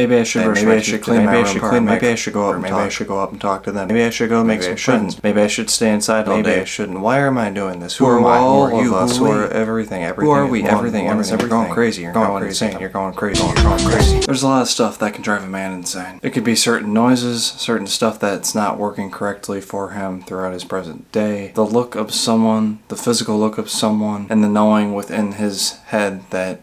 Maybe I should brush my teeth. Maybe I should clean. Maybe I should go up. Maybe I should go up and talk to them. Maybe I should go make some friends. Maybe I should stay inside all day. Maybe I shouldn't. Why am I doing this? Who are I? Who are you? Who are everything? Who are we? Everything. You're going crazy. You're going insane. You're going crazy. You're going crazy. There's a lot of stuff that can drive a man insane. It could be certain noises, certain stuff that's not working correctly for him throughout his present day. The look of someone, the physical look of someone, and the knowing within his head that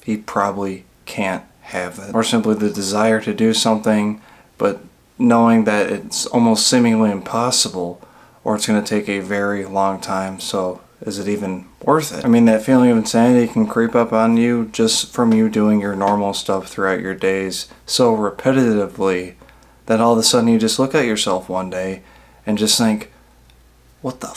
he probably can't have it. Or simply the desire to do something, but knowing that it's almost seemingly impossible, or it's going to take a very long time, so is it even worth it? I mean, that feeling of insanity can creep up on you just from you doing your normal stuff throughout your days so repetitively that all of a sudden you just look at yourself one day and just think, what the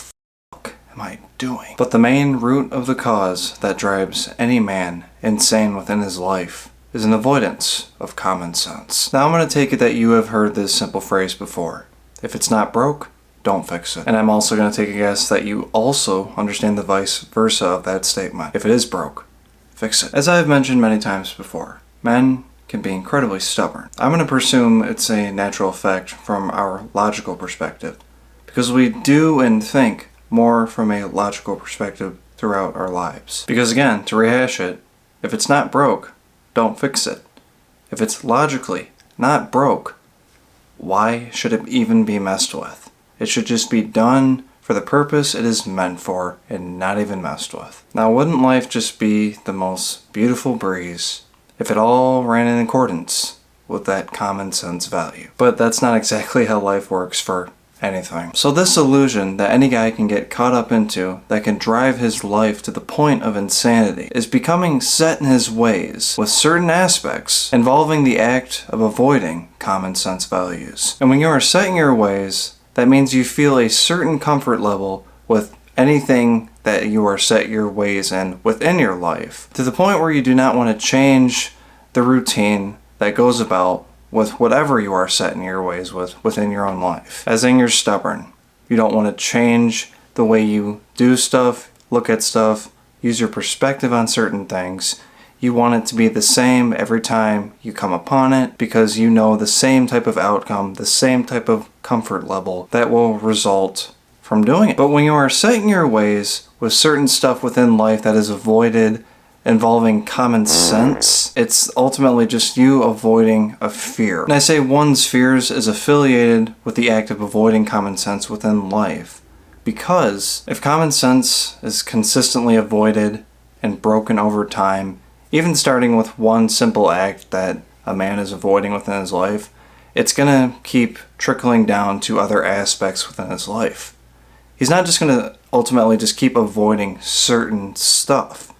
fuck am I doing? But the main root of the cause that drives any man insane within his life is an avoidance of common sense. Now I'm going to take it that you have heard this simple phrase before. If it's not broke, don't fix it. And I'm also going to take a guess that you also understand the vice versa of that statement. If it is broke, fix it. As I have mentioned many times before, men can be incredibly stubborn. I'm going to presume it's a natural effect from our logical perspective, because we do and think more from a logical perspective throughout our lives. Because again, to rehash it, if it's not broke, don't fix it. If it's logically not broke, why should it even be messed with? It should just be done for the purpose it is meant for and not even messed with. Now, wouldn't life just be the most beautiful breeze if it all ran in accordance with that common sense value? But that's not exactly how life works for anything. So this illusion that any guy can get caught up into that can drive his life to the point of insanity is becoming set in his ways with certain aspects involving the act of avoiding common sense values. And when you are set in your ways, that means you feel a certain comfort level with anything that you are set your ways in within your life, to the point where you do not want to change the routine that goes about with whatever you are set in your ways with within your own life. As in, you're stubborn. You don't want to change the way you do stuff, look at stuff, use your perspective on certain things. You want it to be the same every time you come upon it, because you know the same type of outcome, the same type of comfort level that will result from doing it. But when you are set in your ways with certain stuff within life that is avoided involving common sense, it's ultimately just you avoiding a fear. And I say one's fears is affiliated with the act of avoiding common sense within life, because if common sense is consistently avoided and broken over time, even starting with one simple act that a man is avoiding within his life, it's going to keep trickling down to other aspects within his life. He's not just going to ultimately just keep avoiding certain stuff.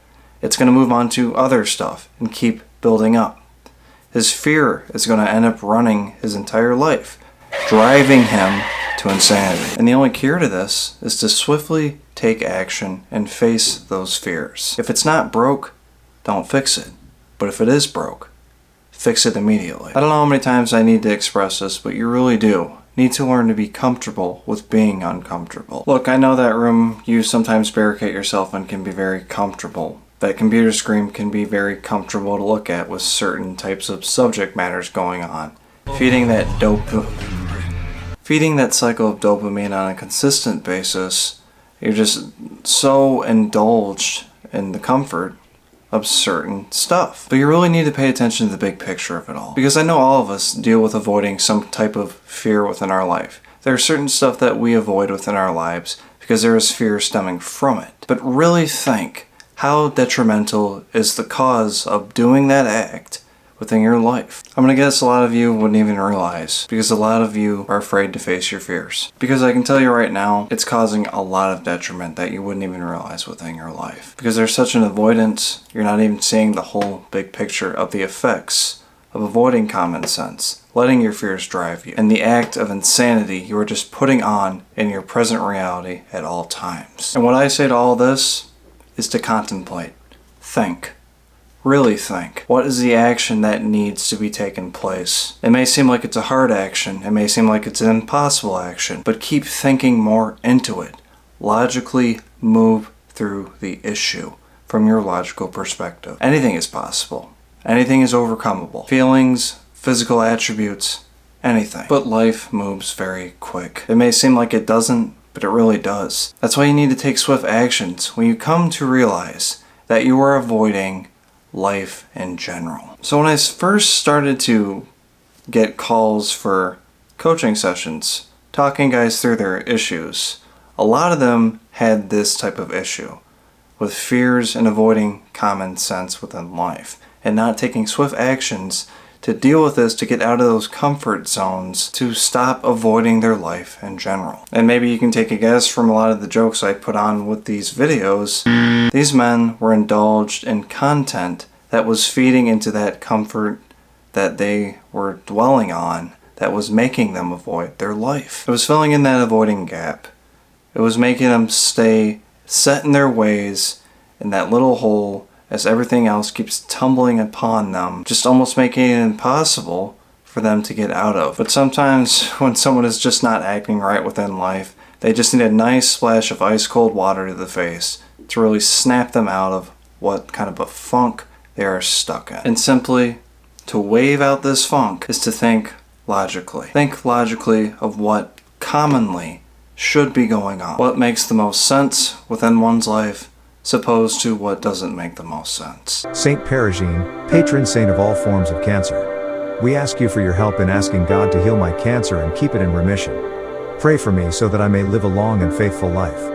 It's going to move on to other stuff and keep building up. His fear is going to end up running his entire life, driving him to insanity. And the only cure to this is to swiftly take action and face those fears. If it's not broke, don't fix it. But if it is broke, fix it immediately. I don't know how many times I need to express this, but you really do need to learn to be comfortable with being uncomfortable. Look, I know that room you sometimes barricade yourself in can be very comfortable. That computer screen can be very comfortable to look at with certain types of subject matters going on. Feeding that cycle of dopamine on a consistent basis, you're just so indulged in the comfort of certain stuff. But you really need to pay attention to the big picture of it all. Because I know all of us deal with avoiding some type of fear within our life. There are certain stuff that we avoid within our lives because there is fear stemming from it. But really think, how detrimental is the cause of doing that act within your life? I'm going to guess a lot of you wouldn't even realize, because a lot of you are afraid to face your fears. Because I can tell you right now, it's causing a lot of detriment that you wouldn't even realize within your life. Because there's such an avoidance, you're not even seeing the whole big picture of the effects of avoiding common sense, letting your fears drive you, and the act of insanity you are just putting on in your present reality at all times. And what I say to all this is to contemplate, think, really think. What is the action that needs to be taken place? It may seem like it's a hard action, it may seem like it's an impossible action, but keep thinking more into it. Logically move through the issue from your logical perspective. Anything is possible. Anything is overcomable. Feelings physical attributes, anything. But life moves very quick. It may seem like it doesn't, but it really does. That's why you need to take swift actions when you come to realize that you are avoiding life in general. So when I first started to get calls for coaching sessions, talking guys through their issues, a lot of them had this type of issue with fears and avoiding common sense within life and not taking swift actions to deal with this, to get out of those comfort zones, to stop avoiding their life in general. And maybe you can take a guess from a lot of the jokes I put on with these videos. These men were indulged in content that was feeding into that comfort that they were dwelling on, that was making them avoid their life. It was filling in that avoiding gap. It was making them stay set in their ways in that little hole as everything else keeps tumbling upon them, just almost making it impossible for them to get out of. But sometimes when someone is just not acting right within life, they just need a nice splash of ice cold water to the face to really snap them out of what kind of a funk they are stuck in. And simply to wave out this funk is to think logically. Think logically of what commonly should be going on. What makes the most sense within one's life, opposed to what doesn't make the most sense. Saint Perigine, patron saint of all forms of cancer. We ask you for your help in asking God to heal my cancer and keep it in remission. Pray for me so that I may live a long and faithful life.